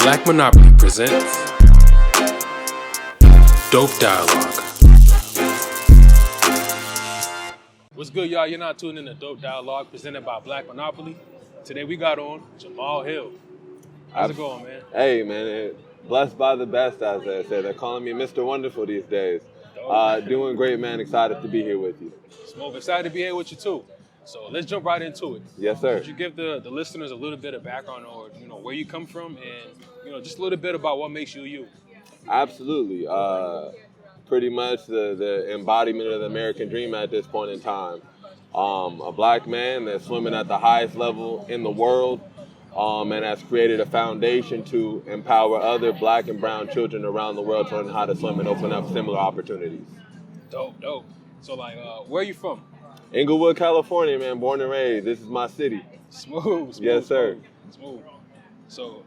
BlxckMonopoly presents Dope Dialogue. What's good, y'all? You're not tuning in to Dope Dialogue presented by BlxckMonopoly. Today we got on Jamal Hill. How's it going, man? Hey, man. Blessed by the best, as they say. They're calling me Mr. Wonderful these days. Doing great, man. Excited to be here with you. Smoke, excited to be here with you, too. So let's jump right into it. Yes, sir. Could you give the listeners a little bit of background or, where you come from and, just a little bit about what makes you you? Absolutely. Pretty much the embodiment of the American dream at this point in time. A black man that's swimming at the highest level in the world and has created a foundation to empower other black and brown children around the world to learn how to swim and open up similar opportunities. Dope. So, where are you from? Inglewood, California, man. Born and raised. This is my city. Smooth. Yes, sir. Smooth. So,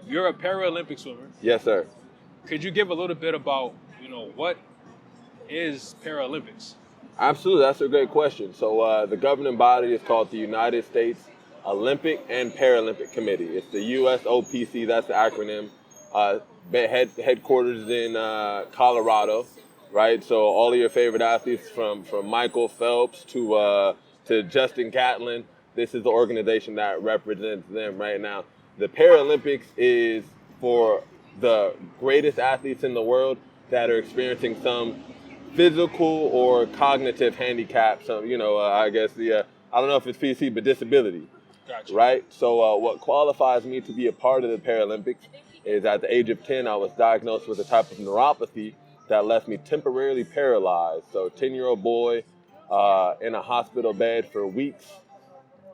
you're a Paralympic swimmer. Yes, sir. Could you give a little bit about, what is Paralympics? Absolutely. That's a great question. So, the governing body is called the United States Olympic and Paralympic Committee. It's the USOPC. That's the acronym. Headquarters in Colorado. Right, so all of your favorite athletes from Michael Phelps to Justin Gatlin, this is the organization that represents them right now. The Paralympics is for the greatest athletes in the world that are experiencing some physical or cognitive handicap. Some, I guess I don't know if it's PC, but disability. Gotcha. Right. So what qualifies me to be a part of the Paralympics is at the age of 10, I was diagnosed with a type of neuropathy that left me temporarily paralyzed. So 10-year-old boy in a hospital bed for weeks,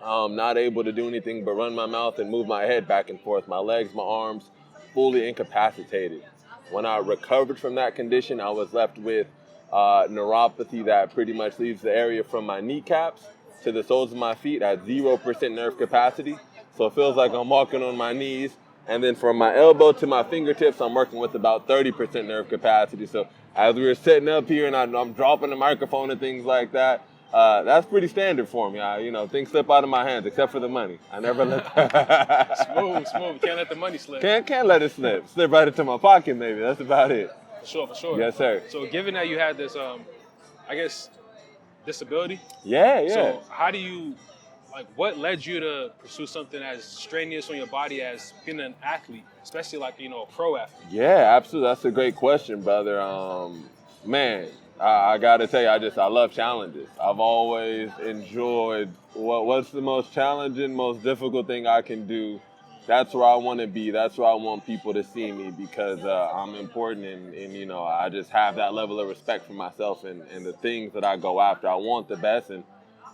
not able to do anything but run my mouth and move my head back and forth, my legs, my arms, fully incapacitated. When I recovered from that condition, I was left with neuropathy that pretty much leaves the area from my kneecaps to the soles of my feet at 0% nerve capacity. So it feels like I'm walking on my knees. And then from my elbow to my fingertips, I'm working with about 30% nerve capacity. So as we were setting up here and I'm dropping the microphone and things like that, that's pretty standard for me. Things slip out of my hands except for the money. I never let Smooth. Can't let the money slip. Can't let it slip. Slip right into my pocket, maybe. That's about it. For sure. Yes, sir. So given that you had this, disability. Yeah. So how do you... what led you to pursue something as strenuous on your body as being an athlete, especially a pro athlete? Yeah, absolutely. That's a great question, brother. I got to tell you, I love challenges. I've always enjoyed what's the most challenging, most difficult thing I can do. That's where I want to be. That's where I want people to see me because I'm important and I just have that level of respect for myself and the things that I go after. I want the best, and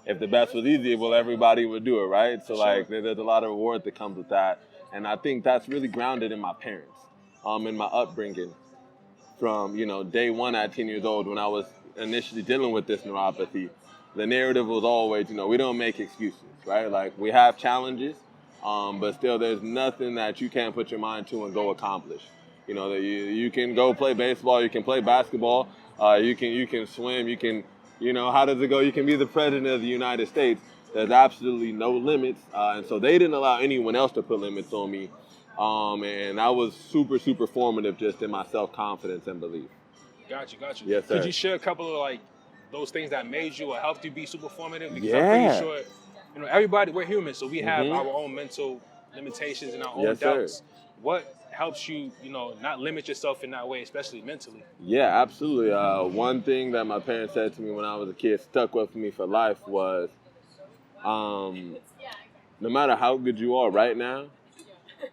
if the best was easy, well, everybody would do it, right? So, sure. There's a lot of reward that comes with that. And I think that's really grounded in my parents, in my upbringing. From, day one at 10 years old when I was initially dealing with this neuropathy, the narrative was always, we don't make excuses, right? We have challenges, but still there's nothing that you can't put your mind to and go accomplish. You can go play baseball, you can play basketball, you can swim, you can... how does it go? You can be the president of the United States. There's absolutely no limits. And so they didn't allow anyone else to put limits on me. And that was super, super formative just in my self-confidence and belief. Got you. Yes, sir. Could you share a couple of those things that made you or helped you be super formative? Because Yeah. I'm pretty sure, everybody, we're human, so we have our own mental limitations and our own doubts. Sir. What helps you, not limit yourself in that way, especially mentally? Yeah, absolutely. One thing that my parents said to me when I was a kid stuck with me for life was, no matter how good you are right now,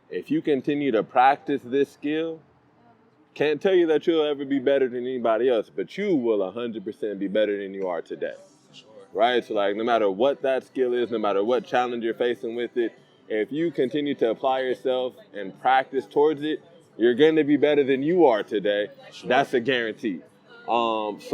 if you continue to practice this skill, can't tell you that you'll ever be better than anybody else, but you will 100% be better than you are today. Sure. Right? So no matter what that skill is, no matter what challenge you're facing with it, if you continue to apply yourself and practice towards it, you're going to be better than you are today. Sure. That's a guarantee. That's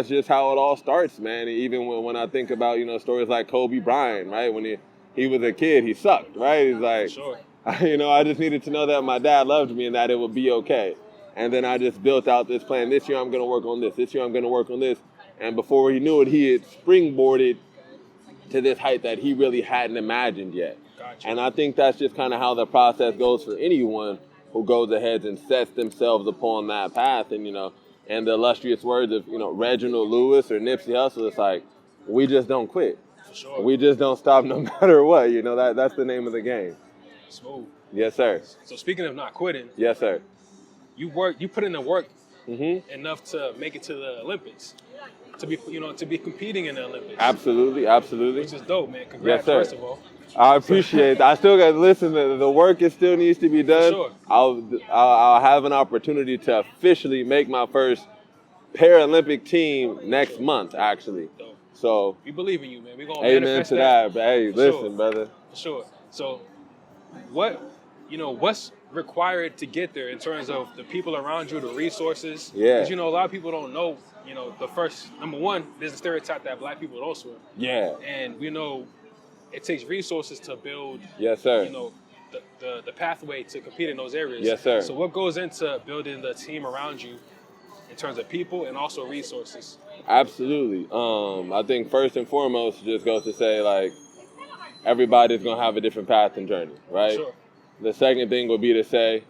just how it all starts, man. Even when I think about, stories like Kobe Bryant, right? When he was a kid, he sucked, right? He's like, sure. I just needed to know that my dad loved me and that it would be okay. And then I just built out this plan. This year I'm going to work on this. This year I'm going to work on this. And before he knew it, he had springboarded to this height that he really hadn't imagined yet. Gotcha. And I think that's just kind of how the process goes for anyone who goes ahead and sets themselves upon that path. And, and the illustrious words of, Reginald Lewis or Nipsey Hussle, it's like, we just don't quit. For sure. We just don't stop no matter what. That's the name of the game. Smooth. Yes, sir. So speaking of not quitting. Yes, sir. You put in the work enough to make it to the Olympics. To be competing in the Olympics. Absolutely. Which is dope, man. Congrats, yes, sir. first of all. I appreciate it. I still got to listen. The work still needs to be done. For sure. I'll have an opportunity to officially make my first Paralympic team next month, actually. Dope. So we believe in you, man. We're gonna amen manifest to that. But hey, For listen, sure. brother. For sure. So, what's required to get there in terms of the people around you, the resources? Yeah. Because a lot of people don't know. The first number one, there's a stereotype that black people don't swim. Yeah. And it takes resources to build. Yes, sir. The pathway to compete in those areas. Yes, sir. So what goes into building the team around you in terms of people and also resources? Absolutely. I think first and foremost, just goes to say, like, everybody's going to have a different path and journey, right? Sure. The second thing would be to say,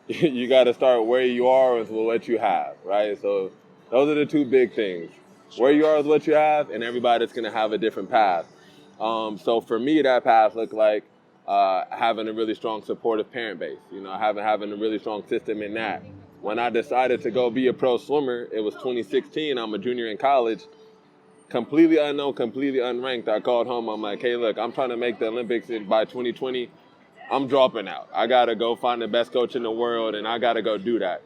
you got to start where you are with what you have, right? So those are the two big things. Sure. Where you are with what you have, and everybody's going to have a different path. So for me, that path looked like having a really strong supportive parent base, having a really strong system in that. When I decided to go be a pro swimmer, it was 2016. I'm a junior in college, completely unknown, completely unranked. I called home. I'm like, hey, look, I'm trying to make the Olympics by 2020. I'm dropping out. I got to go find the best coach in the world, and I got to go do that.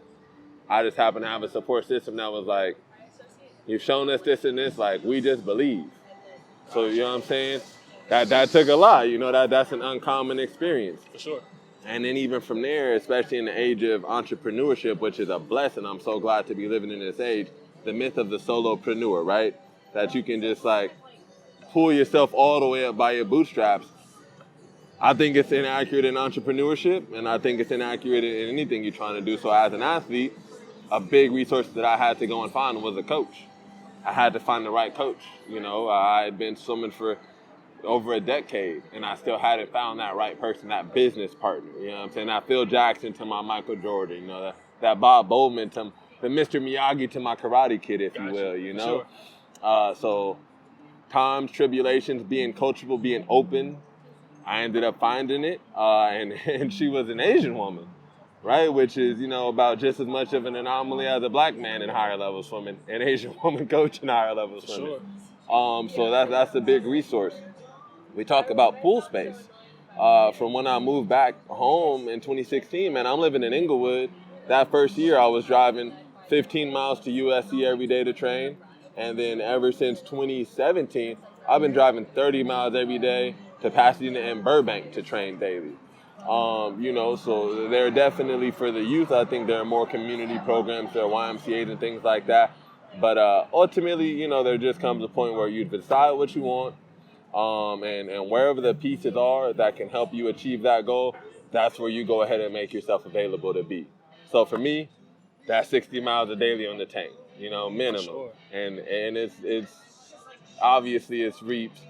I just happen to have a support system that was like, you've shown us this and this, like, we just believe. So, you know what I'm saying? That took a lot. That's an uncommon experience. For sure. And then even from there, especially in the age of entrepreneurship, which is a blessing, I'm so glad to be living in this age, the myth of the solopreneur, right? That you can just like pull yourself all the way up by your bootstraps. I think it's inaccurate in entrepreneurship, and I think it's inaccurate in anything you're trying to do. So as an athlete, a big resource that I had to go and find was a coach. I had to find the right coach. I had been swimming for over a decade, and I still hadn't found that right person, that business partner. You know what I'm saying? That Phil Jackson to my Michael Jordan, that Bob Bowman to the Mr. Miyagi to my Karate Kid, if you will, Sure. So times, tribulations, being coachable, being open, I ended up finding it, and she was an Asian woman, right? Which is, about just as much of an anomaly as a black man in higher level swimming, an Asian woman coaching higher level swimming. Sure. So that's a big resource. We talk about pool space. From when I moved back home in 2016, man, I'm living in Inglewood. That first year, I was driving 15 miles to USC every day to train. And then ever since 2017, I've been driving 30 miles every day to Pasadena and Burbank to train daily. So they're definitely for the youth. I think there are more community programs, there are YMCAs and things like that. But ultimately, there just comes a point where you decide what you want. And wherever the pieces are that can help you achieve that goal, that's where you go ahead and make yourself available to be. So for me, that's 60 miles a daily on the tank, minimum. Sure. And it's obviously it's reaped,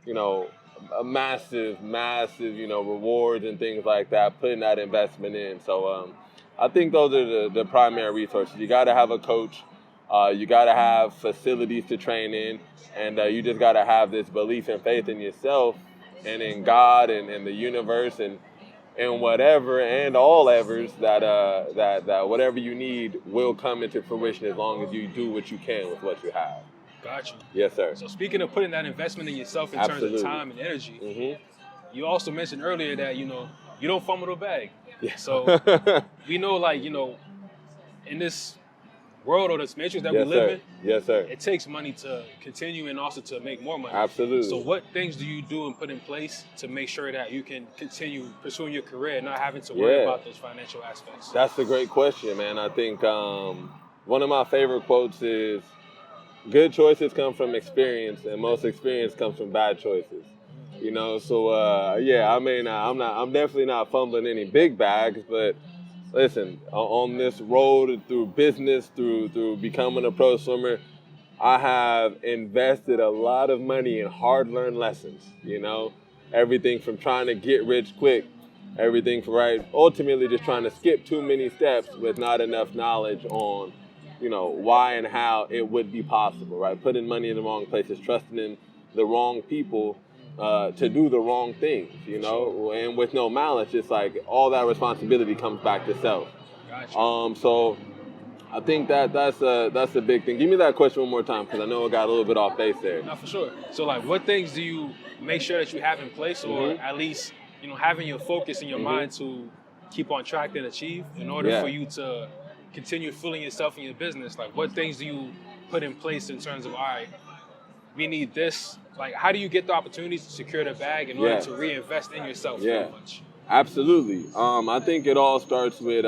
a massive, rewards and things like that, putting that investment in. So I think those are the primary resources. You got to have a coach. You got to have facilities to train in. And you just got to have this belief and faith in yourself and in God and the universe and whatever and all evers that whatever you need will come into fruition as long as you do what you can with what you have. Got you. Yes, sir. So speaking of putting that investment in yourself in terms of time and energy, you also mentioned earlier that, you don't fumble the bag. Yeah. So we know, in this world or this matrix that we live in, yes, sir. It takes money to continue and also to make more money. Absolutely. So what things do you do and put in place to make sure that you can continue pursuing your career and not having to worry about those financial aspects? That's a great question, man. I think one of my favorite quotes is, good choices come from experience, and most experience comes from bad choices. So I'm definitely not fumbling any big bags, but listen, on this road through business, through becoming a pro swimmer, I have invested a lot of money in hard-learned lessons, everything from trying to get rich quick, everything from ultimately just trying to skip too many steps with not enough knowledge on, why and how it would be possible, right? Putting money in the wrong places, trusting in the wrong people to do the wrong things, and with no malice, it's like all that responsibility comes back to self. Gotcha. So I think that's a big thing. Give me that question one more time, because I know it got a little bit off base there. No, for sure. So like, what things do you make sure that you have in place, or at least, having your focus in your mind to keep on track and achieve in order for you to continue fueling yourself in your business? Like, what things do you put in place in terms of, all right, we need this? Like, how do you get the opportunities to secure the bag in order to reinvest in yourself so much? Absolutely. I think it all starts with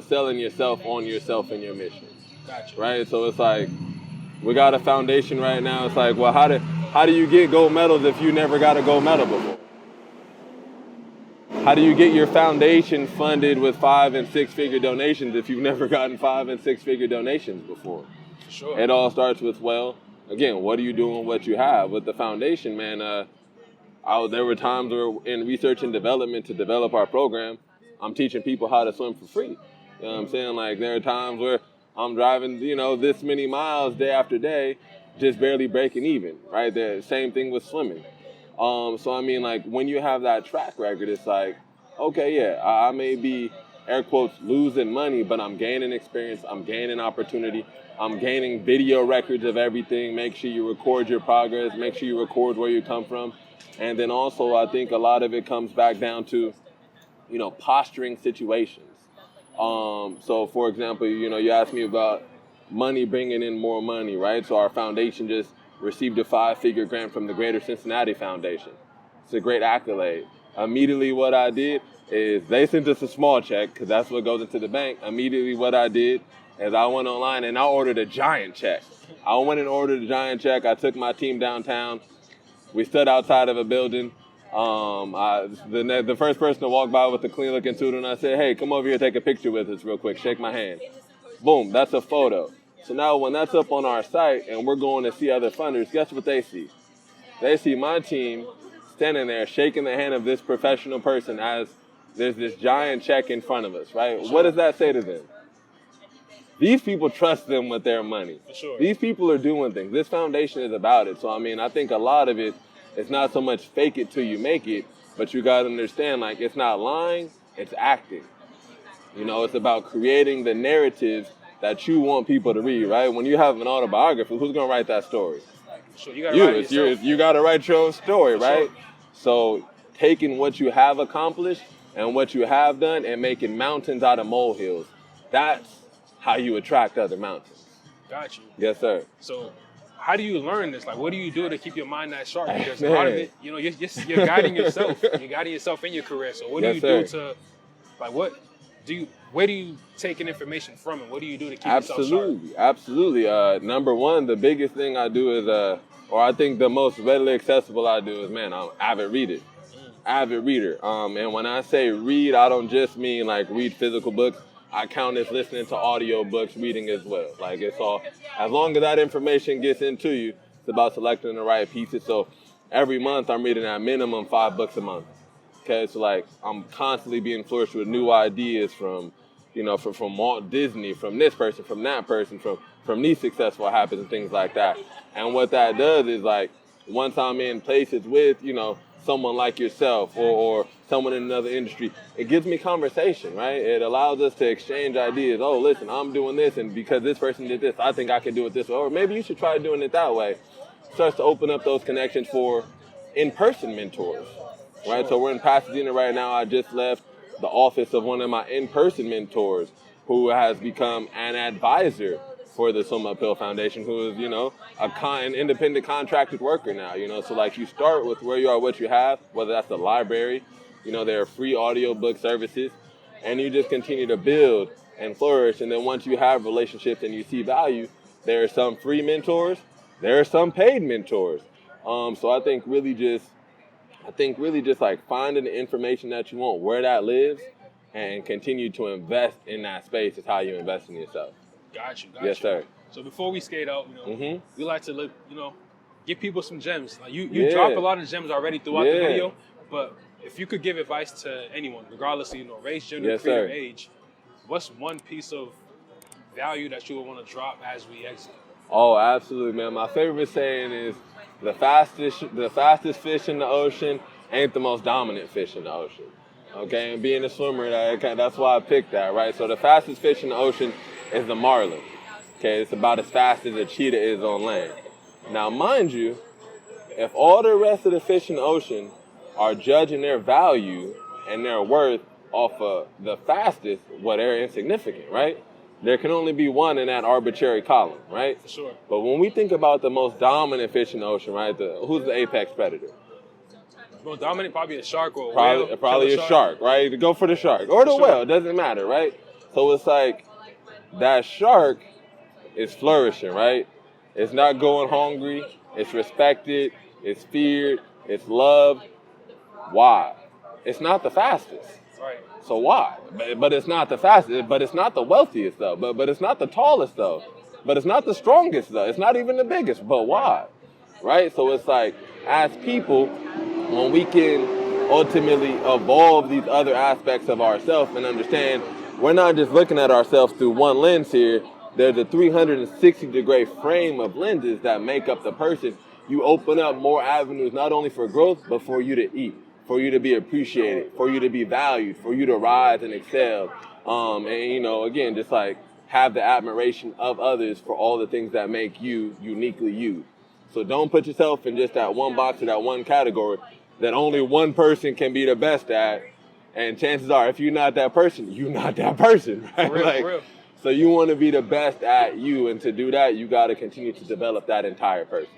selling yourself on yourself and your mission. Gotcha. Right? So it's like, we got a foundation right now. It's like, well, how do you get gold medals if you never got a gold medal before? How do you get your foundation funded with 5 and 6 figure donations if you've never gotten 5 and 6 figure donations before? For sure. It all starts with, again, what are you doing, what you have? With the foundation, man, there were times where in research and development to develop our program, I'm teaching people how to swim for free. You know what I'm saying? Like, there are times where I'm driving, this many miles day after day, just barely breaking even, right? The same thing with swimming. So I mean, like, when you have that track record, it's like, okay, I may be, air quotes, losing money, but I'm gaining experience, I'm gaining opportunity, I'm gaining video records of everything. Make sure you record your progress, make sure you record where you come from. And then also, I think a lot of it comes back down to, posturing situations. So for example, you asked me about money bringing in more money, right? So our foundation just received a 5-figure grant from the Greater Cincinnati Foundation. It's a great accolade. Immediately what I did is they sent us a small check, because that's what goes into the bank. Immediately what I did is I went online and I ordered a giant check. I went and ordered a giant check. I took my team downtown. We stood outside of a building. The first person to walk by with a clean looking suit, and I said, hey, come over here, take a picture with us real quick. Shake my hand. Boom, that's a photo. So now when that's up on our site and we're going to see other funders, guess what they see? They see my team standing there shaking the hand of this professional person as there's this giant check in front of us, right? Sure. What does that say to them? These people trust them with their money. For sure. These people are doing things. This foundation is about it. So, I mean, I think a lot of it is not so much fake it till you make it, but you got to understand, like, it's not lying, it's acting. It's about creating the narratives that you want people to read, right? When you have an autobiography, who's going to write that story? Sure, you got to write it yourself. You got to write your own story, For right? Sure. So taking what you have accomplished and what you have done and making mountains out of molehills, that's how you attract other mountains. Got you. Yes, sir. So how do you learn this? Like, what do you do to keep your mind that sharp? Because a lot of it, you're guiding yourself. You're guiding yourself in your career. So what do you do to, like, where do you take an information from, and what do you do to keep yourself sharp? Absolutely. Number one, the biggest thing I do is, or I think the most readily accessible I do is, man, I'm an avid reader. Avid reader. And when I say read, I don't just mean like read physical books. I count as listening to audio books, reading as well. Like, it's all, as long as that information gets into you, it's about selecting the right pieces. So every month I'm reading at minimum 5 books a month. Okay, so like I'm constantly being flourished with new ideas from Walt Disney, from this person, from that person, from these successful habits and things like that. And what that does is, like, once I'm in places with, someone like yourself or someone in another industry, it gives me conversation, right? It allows us to exchange ideas. Oh, listen, I'm doing this, and because this person did this, I think I can do it this way. Or maybe you should try doing it that way. It starts to open up those connections for in-person mentors, right? So we're in Pasadena right now. I just left the office of one of my in-person mentors who has become an advisor for the Solopreneur Foundation, who is, an independent contracted worker now, So, like, you start with where you are, what you have, whether that's the library, there are free audiobook services, and you just continue to build and flourish. And then once you have relationships and you see value, there are some free mentors, there are some paid mentors. So I think really just like finding the information that you want, where that lives, and continue to invest in that space is how you invest in yourself. Got you. Yes, sir. So before we skate out, we like to look, give people some gems. Like you drop a lot of gems already throughout the video, but if you could give advice to anyone, regardless of race, gender, creed, or age, what's one piece of value that you would want to drop as we exit? Oh, absolutely, man. My favorite saying is the fastest fish in the ocean ain't the most dominant fish in the ocean. Okay, and being a swimmer, that's why I picked that, right? So the fastest fish in the ocean is the marlin. Okay, it's about as fast as a cheetah is on land. Now, mind you, if all the rest of the fish in the ocean are judging their value and their worth off of the fastest, well, they're insignificant, right? There can only be one in that arbitrary column, right? For sure. But when we think about the most dominant fish in the ocean, right, who's the apex predator? Most dominant, probably a shark or a whale. Probably a shark, right? Go for the shark. Or the whale, doesn't matter, right? So it's like that shark is flourishing, right? It's not going hungry. It's respected. It's feared. It's loved. Why? It's not the fastest. Right. So why? But it's not the fastest. But it's not the wealthiest, though. But it's not the tallest, though. But it's not the strongest, though. It's not even the biggest. But why? Right? So it's like, as people, when we can ultimately evolve these other aspects of ourselves and understand we're not just looking at ourselves through one lens here. There's a 360-degree frame of lenses that make up the person. You open up more avenues, not only for growth, but for you to eat, for you to be appreciated, for you to be valued, for you to rise and excel. And, again, just like have the admiration of others for all the things that make you uniquely you. So don't put yourself in just that one box or that one category that only one person can be the best at. And chances are, if you're not that person, you're not that person. Right? For real. So you want to be the best at you. And to do that, you got to continue to develop that entire person.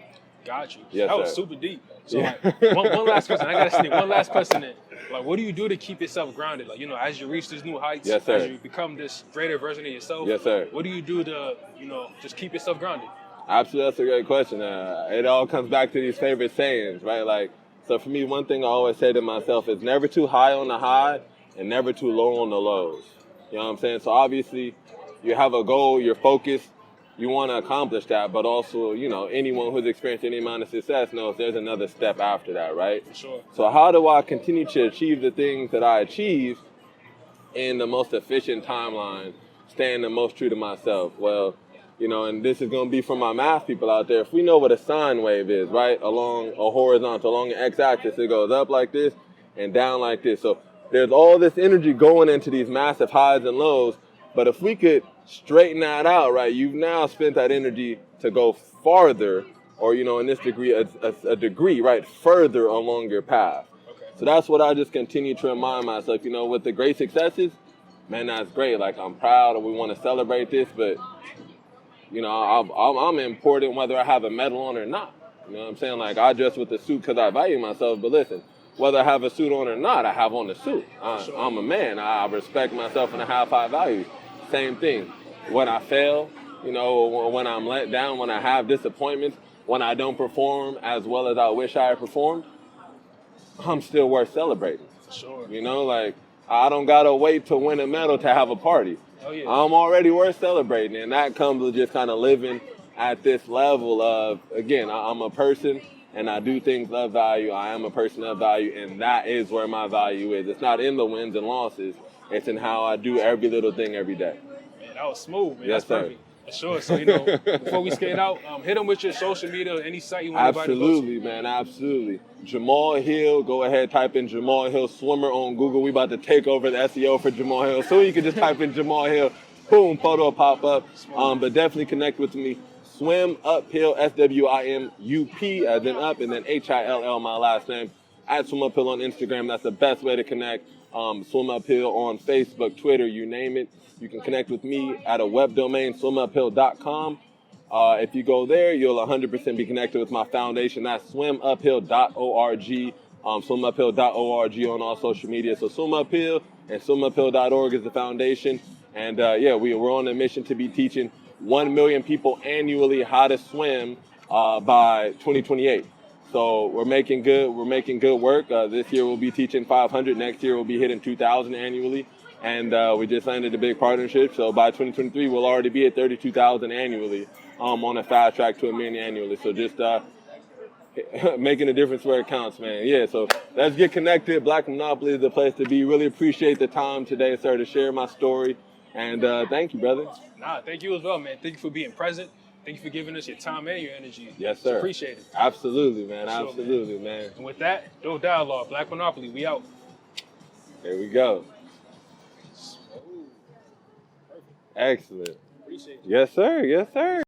Got you. Yes, that was super deep. So one last question. I got to sneak one last question in. Like, what do you do to keep yourself grounded? Like, as you reach these new heights, yes, sir. As you become this greater version of yourself, yes, sir. What do you do to, just keep yourself grounded? Absolutely, that's a great question. It all comes back to these favorite sayings, right? Like, so for me, one thing I always say to myself is never too high on the high and never too low on the lows. You know what I'm saying? So obviously, you have a goal, you're focused, you want to accomplish that, but also, anyone who's experienced any amount of success knows there's another step after that, right? For sure. So how do I continue to achieve the things that I achieve in the most efficient timeline, staying the most true to myself? Well, and this is going to be for my math people out there. If we know what a sine wave is, right, along a horizontal, along an x-axis, it goes up like this and down like this. So there's all this energy going into these massive highs and lows. But if we could straighten that out, right, you've now spent that energy to go farther, or, in this degree, a degree, right, further along your path. Okay. So that's what I just continue to remind myself, with the great successes, man, that's great. Like, I'm proud and we want to celebrate this, but, I'm important whether I have a medal on or not. You know what I'm saying? Like, I dress with a suit because I value myself, but listen, whether I have a suit on or not, I have on the suit. I'm a man. I respect myself and I have high values. Same thing. When I fail, when I'm let down, when I have disappointments, when I don't perform as well as I wish I had performed, I'm still worth celebrating. For sure. Like, I don't got to wait to win a medal to have a party. Oh, yeah. I'm already worth celebrating. And that comes with just kind of living at this level of, again, I'm a person and I do things of value. I am a person of value, and that is where my value is. It's not in the wins and losses. It's in how I do every little thing every day. Man, that was smooth, man. Yes, That's perfect. For sure. So, before we skate out, hit them with your social media, any site you want everybody to go to. Absolutely, man. Absolutely. Jamal Hill. Go ahead, type in Jamal Hill Swimmer on Google. We about to take over the SEO for Jamal Hill. So you can just type in Jamal Hill. Boom, photo will pop up. But definitely connect with me. Swim Uphill, SWIMUP, as in up, and then HILL, my last name. At Swim Uphill on Instagram. That's the best way to connect. Swim Uphill on Facebook, Twitter, you name it. You can connect with me at a web domain, swimuphill.com. If you go there, you'll 100% be connected with my foundation. That's swimuphill.org, swimuphill.org on all social media. So Swim Uphill and swimuphill.org is the foundation. And we're on a mission to be teaching 1 million people annually how to swim by 2028. So we're making good work. This year we'll be teaching 500. Next year we'll be hitting 2,000 annually. And we just landed a big partnership. So by 2023, we'll already be at 32,000 annually on a fast track to $1 million annually. So just making a difference where it counts, man. Yeah, so let's get connected. BlxckMonopoly is the place to be. Really appreciate the time today, sir, to share my story. And thank you, brother. Nah, thank you as well, man. Thank you for being present. Thank you for giving us your time and your energy. Yes, sir. Appreciate it. Absolutely, man. Sure, Absolutely, man. And with that, no dialogue. BlxckMonopoly, we out. There we go. Excellent. Appreciate it. Yes, sir. Yes, sir.